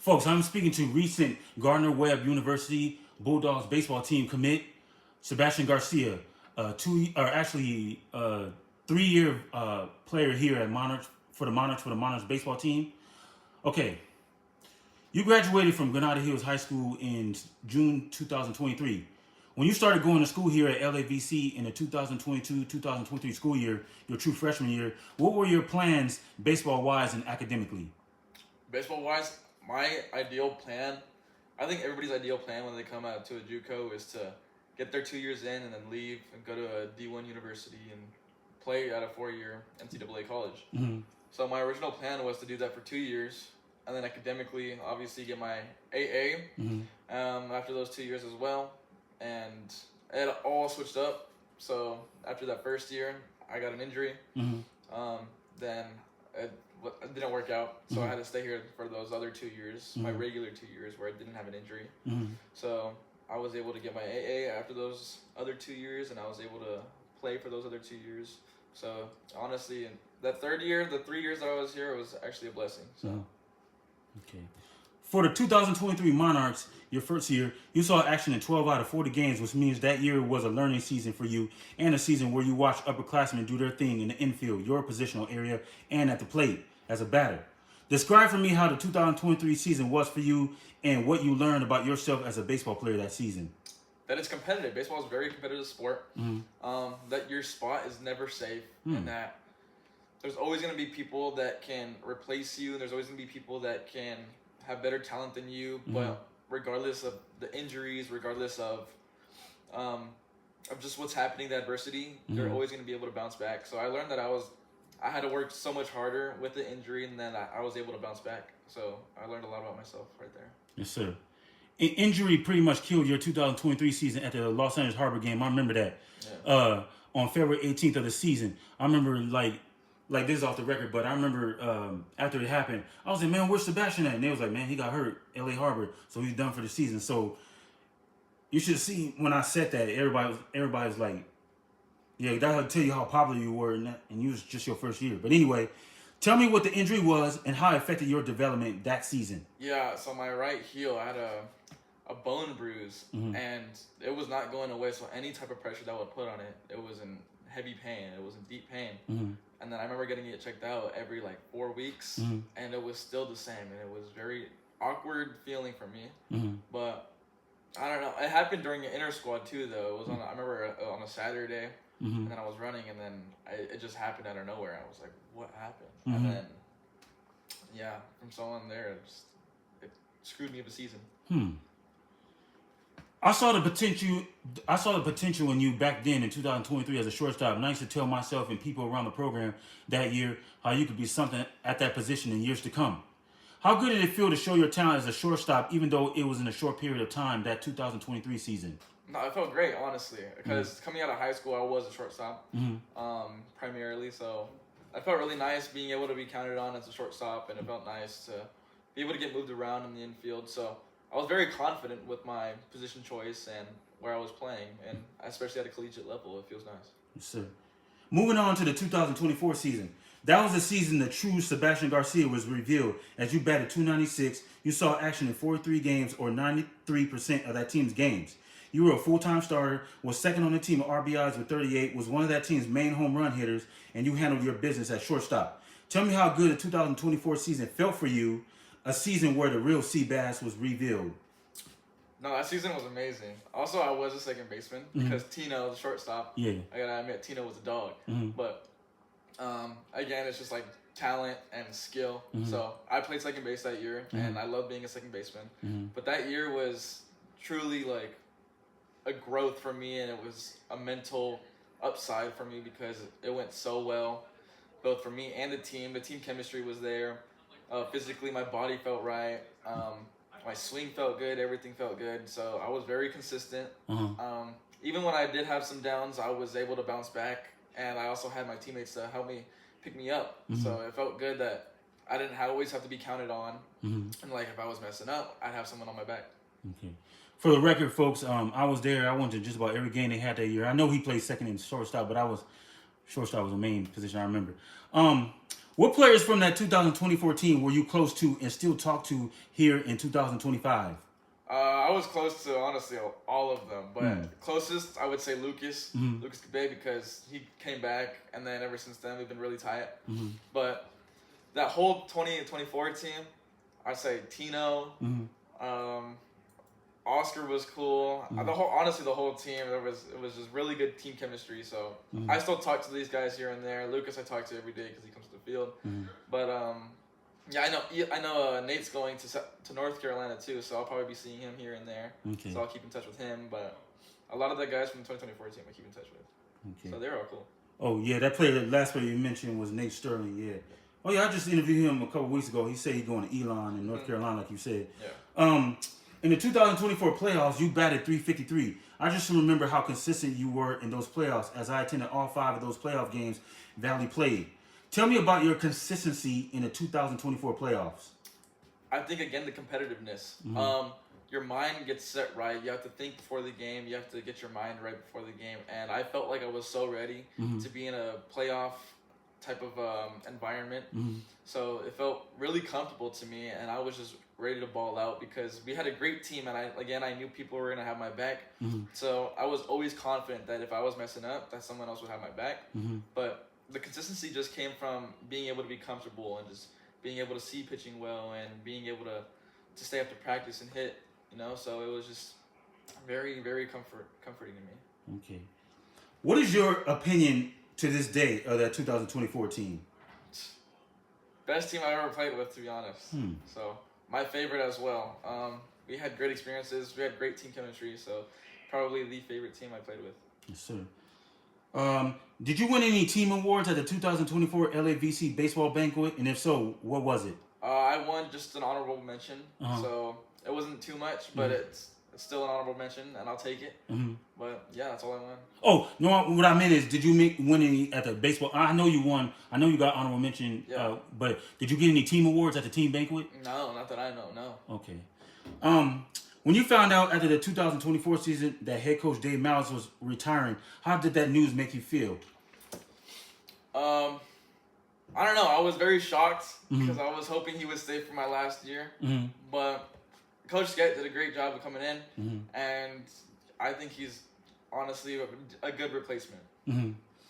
Folks, I'm speaking to recent Gardner-Webb University Bulldogs baseball team commit Sebastian Garcia, 3-year player here at Monarchs for the Monarchs baseball team. Okay, you graduated from Granada Hills High School in June 2023. When you started going to school here at LAVC in the 2022-2023 school year, your true freshman year, what were your plans baseball-wise and academically? Baseball-wise, my ideal plan, I think everybody's ideal plan when they come out to a JUCO is to get their 2 years in and then leave and go to a D1 university and play at a 4-year NCAA college. Mm-hmm. So my original plan was to do that for 2 years and then academically, obviously, get my AA after those 2 years as well. And it all switched up. So after that first year, I got an injury. Then it didn't work out. So I had to stay here for those other 2 years, my regular 2 years where I didn't have an injury. So I was able to get my AA after those other 2 years, and I was able to play for those other 2 years. So honestly, that third year, the 3 years that I was here, was actually a blessing. So. Okay. For the 2023 Monarchs, your first year, you saw action in 12 out of 40 games, which means that year was a learning season for you and a season where you watched upperclassmen do their thing in the infield, your positional area, and at the plate as a batter. Describe for me how the 2023 season was for you and what you learned about yourself as a baseball player that season. That it's competitive. Baseball is a very competitive sport. That your spot is never safe, and that there's always going to be people that can replace you, and there's always going to be people that can have better talent than you, but regardless of the injuries, regardless of just what's happening, the adversity, they're always going to be able to bounce back. So I learned that I had to work so much harder with the injury, and then I was able to bounce back. So I learned a lot about myself right there. Yes, sir. Injury pretty much killed your 2023 season at the Los Angeles Harbor game. I remember that. Yeah. On February 18th of the season. I remember like this is off the record, but I remember after it happened, I was like, man, where's Sebastian at? And they was like, man, he got hurt, LA Harbor, so he's done for the season. So you should see when I said that, everybody was like, yeah, that'll tell you how popular you were, and you was just your first year. But anyway, tell me what the injury was and how it affected your development that season. Yeah, so my right heel, I had a bone bruise, and it was not going away. So any type of pressure that I would put on it, it was in heavy pain. It was in deep pain. And then I remember getting it checked out every 4 weeks, and it was still the same. And it was very awkward feeling for me. But I don't know. It happened during an inter squad too, though. It was I remember on a Saturday, and then I was running, and then it just happened out of nowhere. I was like, what happened? And then, yeah, from someone there, it screwed me up a season. I saw the potential in you back then in 2023 as a shortstop. And I used to tell myself and people around the program that year how you could be something at that position in years to come. How good did it feel to show your talent as a shortstop, even though it was in a short period of time, that 2023 season? No, it felt great, honestly, because coming out of high school, I was a shortstop primarily. So I felt really nice being able to be counted on as a shortstop, and it felt nice to be able to get moved around in the infield. So I was very confident with my position choice and where I was playing, and especially at a collegiate level, it feels nice. Yes, sir. Moving on to the 2024 season. That was the season the true Sebastian Garcia was revealed as you batted .296. You saw action in 43 games, or 93% of that team's games. You were a full-time starter, was second on the team of RBIs with 38, was one of that team's main home run hitters, and you handled your business at shortstop. Tell me how good the 2024 season felt for you, a season where the real Seabass was revealed. No, that season was amazing. Also, I was a second baseman because Tino, the shortstop, I gotta admit, Tino was a dog. But again, it's just talent and skill. So I played second base that year, and I love being a second baseman. But that year was truly a growth for me, and it was a mental upside for me because it went so well, both for me and the team. The team chemistry was there. Physically, my body felt right. My swing felt good. Everything felt good. So I was very consistent. Even when I did have some downs, I was able to bounce back. And I also had my teammates to help me pick me up. So it felt good that I didn't always have to be counted on. And if I was messing up, I'd have someone on my back. Okay. For the record, folks, I was there. I went to just about every game they had that year. I know he played second and shortstop, but shortstop was the main position I remember. What players from that 2024 team were you close to and still talk to here in 2025? I was close to, honestly, all of them. But closest, I would say Lucas. Lucas Cabay, because he came back, and then ever since then, we've been really tight. But that whole 2024 team, I'd say Tino, Oscar was cool. Honestly, the whole team, it was just really good team chemistry. So I still talk to these guys here and there. Lucas, I talk to every day because he comes to the field. But yeah, I know. Nate's going to North Carolina too, so I'll probably be seeing him here and there. Okay. So I'll keep in touch with him. But a lot of the guys from the 2024 team I keep in touch with. Okay. So they're all cool. Oh yeah, the last player you mentioned was Nate Sterling. Yeah. Oh yeah, I just interviewed him a couple weeks ago. He said he's going to Elon in North Carolina, like you said. Yeah. In the 2024 playoffs, you batted .353. I just remember how consistent you were in those playoffs, as I attended all 5 of those playoff games Valley played. Tell me about your consistency in the 2024 playoffs. I think, again, the competitiveness. Your mind gets set right. You have to think before the game. You have to get your mind right before the game. And I felt like I was so ready to be in a playoff type of environment. So it felt really comfortable to me, and I was just ready to ball out because we had a great team, and I knew people were going to have my back. So I was always confident that if I was messing up, that someone else would have my back. But the consistency just came from being able to be comfortable and just being able to see pitching well and being able to stay after practice and hit, so it was just very, very comforting to me. Okay. What is your opinion to this day of that 2024 team? Best team I've ever played with, to be honest. So my favorite as well. We had great experiences. We had great team chemistry. So probably the favorite team I played with. Yes, sir. Did you win any team awards at the 2024 LAVC baseball banquet? And if so, what was it? I won just an honorable mention. So it wasn't too much, but it's still an honorable mention, and I'll take it. But yeah, that's all I won. Oh, no, what I meant is, did you win any at the baseball? I know you won. I know you got honorable mention. Yeah. But did you get any team awards at the team banquet? No, not that I know. No. Okay. When you found out after the 2024 season that head coach Dave Malice was retiring, how did that news make you feel? I don't know. I was very shocked because I was hoping he would stay for my last year. But Coach Skett did a great job of coming in, and I think he's honestly a good replacement.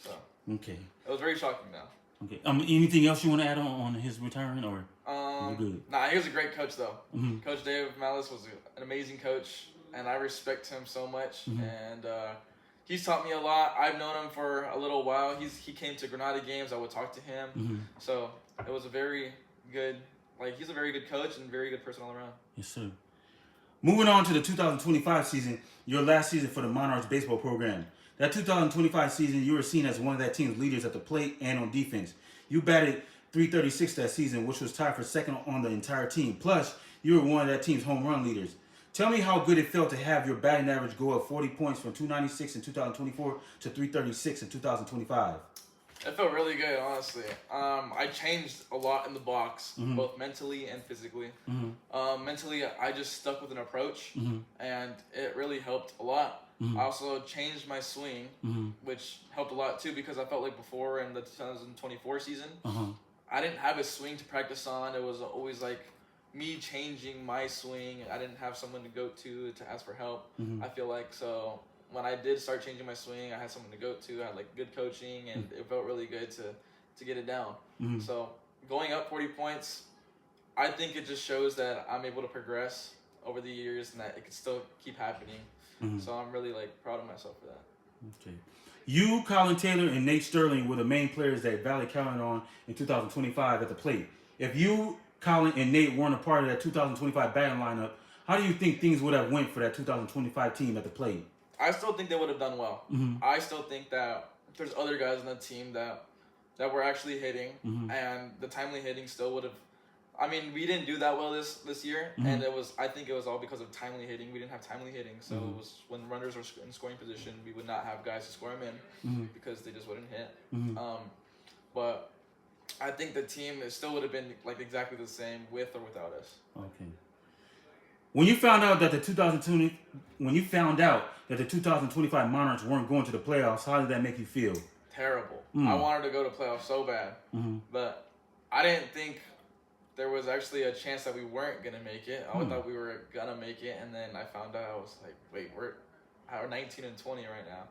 So okay, it was very shocking now. Okay. Anything else you want to add on his retirement, or? Good? Nah, he was a great coach though. Coach Dave Malice was an amazing coach, and I respect him so much. And he's taught me a lot. I've known him for a little while. He came to Granada games. I would talk to him. So it was a very good. He's a very good coach and very good person all around. Yes, sir. Moving on to the 2025 season, your last season for the Monarchs baseball program. That 2025 season, you were seen as one of that team's leaders at the plate and on defense. You batted .336 that season, which was tied for second on the entire team. Plus, you were one of that team's home run leaders. Tell me how good it felt to have your batting average go up 40 points from .296 in 2024 to .336 in 2025. It felt really good, honestly. I changed a lot in the box, both mentally and physically. Mentally, I just stuck with an approach, and it really helped a lot. I also changed my swing, which helped a lot too, because I felt like before in the 2024 season, I didn't have a swing to practice on. It was always like me changing my swing. I didn't have someone to go to ask for help, I feel like. So when I did start changing my swing, I had someone to go to. I had good coaching, and it felt really good to get it down. So going up 40 points, I think it just shows that I'm able to progress over the years and that it can still keep happening. So I'm really proud of myself for that. Okay. You, Colin Taylor, and Nate Sterling were the main players that Valley counted on in 2025 at the plate. If you, Colin, and Nate weren't a part of that 2025 batting lineup, how do you think things would have went for that 2025 team at the plate? I still think they would have done well. I still think that there's other guys on the team that were actually hitting, and the timely hitting still would have. I mean, we didn't do that well this year, and I think it was all because of timely hitting. We didn't have timely hitting, so it was when runners were in scoring position, we would not have guys to score them in because they just wouldn't hit. But I think the team still would have been exactly the same with or without us. Okay. When you found out that the 2025 Monarchs weren't going to the playoffs, how did that make you feel? Terrible. I wanted to go to playoffs so bad, but I didn't think there was actually a chance that we weren't gonna make it. I thought we were gonna make it, and then I found out. I was like, wait, we're 19 and 20 right now,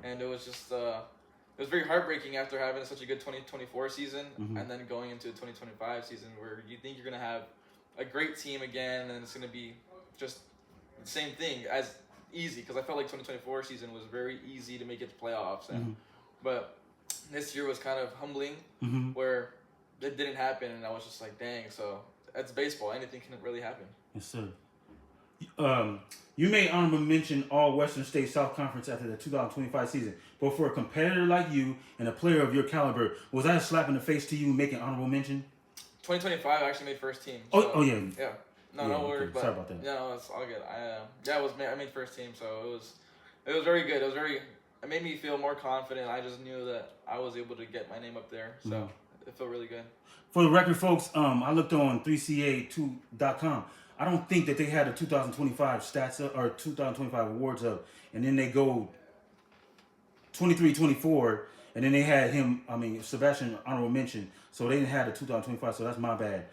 and it was just it was very heartbreaking after having such a good 2024 season, and then going into a 2025 season where you think you're gonna have a great team again, and it's gonna be just the same thing as easy, because I felt like 2024 season was very easy to make it to playoffs, and but this year was kind of humbling, where it didn't happen, and I was just like, dang. So that's baseball. Anything can really happen. Yes, sir. You made honorable mention all Western State South Conference after the 2025 season. But for a competitor like you and a player of your caliber, was that a slap in the face to you making honorable mention? 2025 I actually made first team. So, oh yeah. Yeah. No, no worries. Okay. Sorry about that. No, it's all good. I made first team, so it was very good. It made me feel more confident. I just knew that I was able to get my name up there, so it felt really good. For the record, folks, I looked on 3ca2.com. I don't think that they had a 2025 stats up, or 2025 awards up, and then they go 23-24, and then they had Sebastian honorable mention, so they didn't have the 2025, so that's my bad.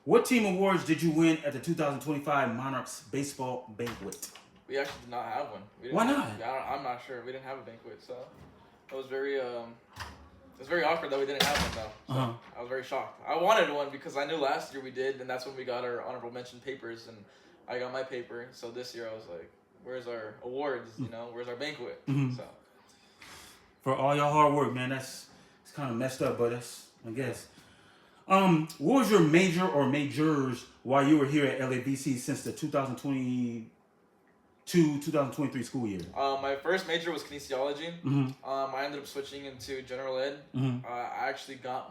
What team awards did you win at the 2025 Monarchs baseball banquet? We actually did not have one. Why not? I'm not sure. We didn't have a banquet, so it was very awkward that we didn't have one, though. So I was very shocked. I wanted one because I knew last year we did, and that's when we got our honorable mention papers, and I got my paper. So this year I was like, where's our awards? Where's our banquet? So for all your hard work, man, it's kind of messed up, but that's, I guess. What was your major or majors while you were here at LABC since the 2022-2023 school year? My first major was kinesiology. I ended up switching into general ed. I actually got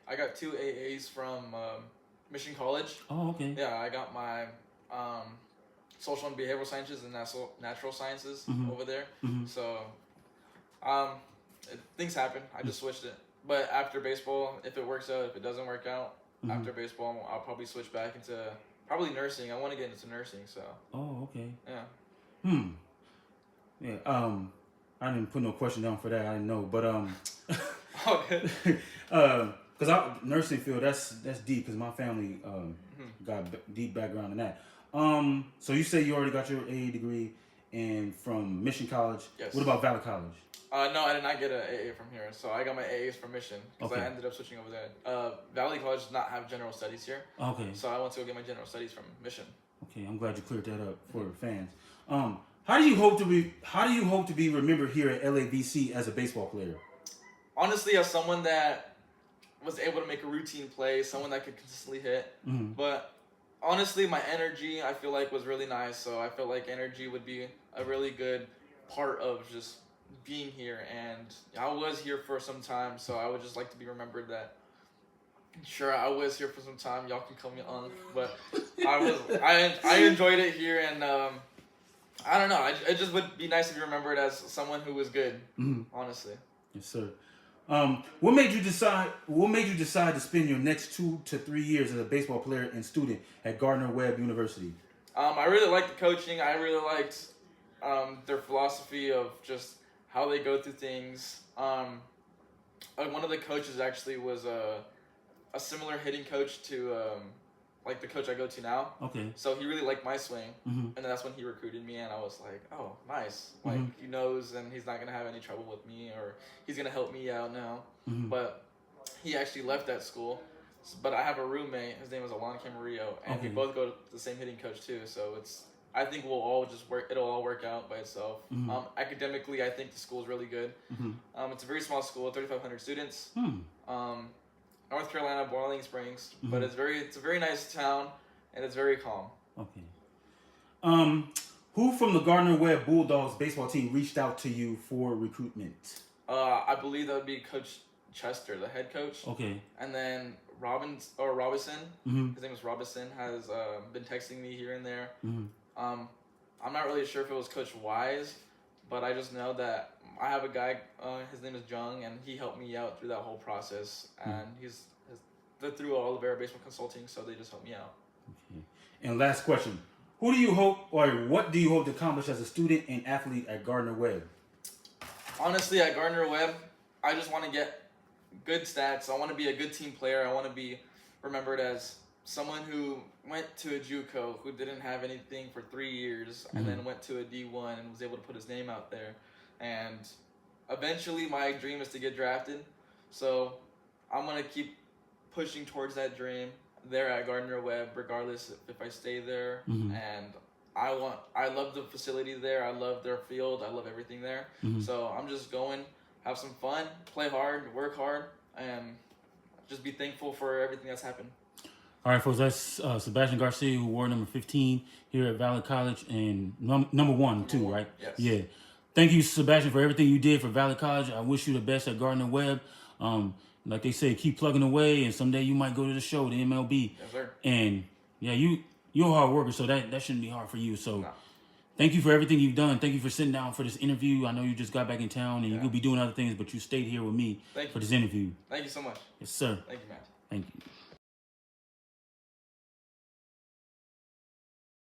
I got 2 AAs from Mission College. Oh, okay. Yeah, I got my social and behavioral sciences and natural sciences over there. So things happen. I just switched it. But after baseball, if it works out, if it doesn't work out, after baseball, I'll probably switch back into probably nursing. I want to get into nursing, so. Oh, okay. Yeah. Yeah. I didn't put no question down for that. I didn't know, but Okay. Because nursing field, that's deep. Because my family got deep background in that. So you say you already got your AA degree and from Mission College. Yes. What about Valley College? No, I did not get an AA from here. So I got my AAs from Mission because I ended up switching over there. Valley College does not have general studies here. Okay. So I went to go get my general studies from Mission. Okay, I'm glad you cleared that up for fans. How do you hope to be remembered here at LABC as a baseball player? Honestly, as someone that was able to make a routine play, someone that could consistently hit. But honestly, my energy I feel like was really nice. So I felt like energy would be a really good part of just being here, and I was here for some time, so I would just like to be remembered that sure I was here for some time, y'all can call me Ung, but I enjoyed it here, and I don't know, it just would be nice to be remembered as someone who was good. Honestly. Yes, sir. What made you decide to spend your next 2 to 3 years as a baseball player and student at Gardner-Webb University? I really liked the coaching. I really liked their philosophy of just how they go through things. One of the coaches actually was a similar hitting coach to like the coach I go to now. Okay. So he really liked my swing, and that's when he recruited me, and I was like, oh, nice. Like he knows, and he's not gonna have any trouble with me, or he's gonna help me out now. But he actually left that school. But I have a roommate. His name is Alon Camarillo, and we both go to the same hitting coach too. So I think we'll all just work. It'll all work out by itself. Academically, I think the school is really good. It's a very small school, 3,500 students. North Carolina, Boiling Springs, but it's a very nice town, and it's very calm. Okay. Who from the Gardner-Webb Bulldogs baseball team reached out to you for recruitment? I believe that would be Coach Chester, the head coach. Okay. And then Robinson. His name is Robinson. Has been texting me here and there. I'm not really sure if it was Coach Wise, but I just know that I have a guy, his name is Jung, and he helped me out through that whole process, and they're through all of our baseball consulting, so they just helped me out. Okay. And last question, what do you hope to accomplish as a student and athlete at Gardner-Webb? Honestly, at Gardner-Webb, I just want to get good stats. I want to be a good team player. I want to be remembered as someone who went to a JUCO, who didn't have anything for 3 years, and then went to a D1 and was able to put his name out there. And eventually, my dream is to get drafted. So I'm gonna keep pushing towards that dream there at Gardner-Webb, regardless if I stay there. And I love the facility there. I love their field. I love everything there. So I'm just going, have some fun, play hard, work hard, and just be thankful for everything that's happened. All right, folks, that's Sebastian Garcia, who wore number 15 here at Valley College, and number one, too, right? Yes. Yeah. Thank you, Sebastian, for everything you did for Valley College. I wish you the best at Gardner-Webb. Like they say, keep plugging away, and someday you might go to the show, the MLB. Yes, sir. And, yeah, you're a hard worker, so that shouldn't be hard for you. So No. Thank you for everything you've done. Thank you for sitting down for this interview. I know you just got back in town, and you'll be doing other things, but you stayed here with me for this interview. Thank you so much. Yes, sir. Thank you, Matt. Thank you.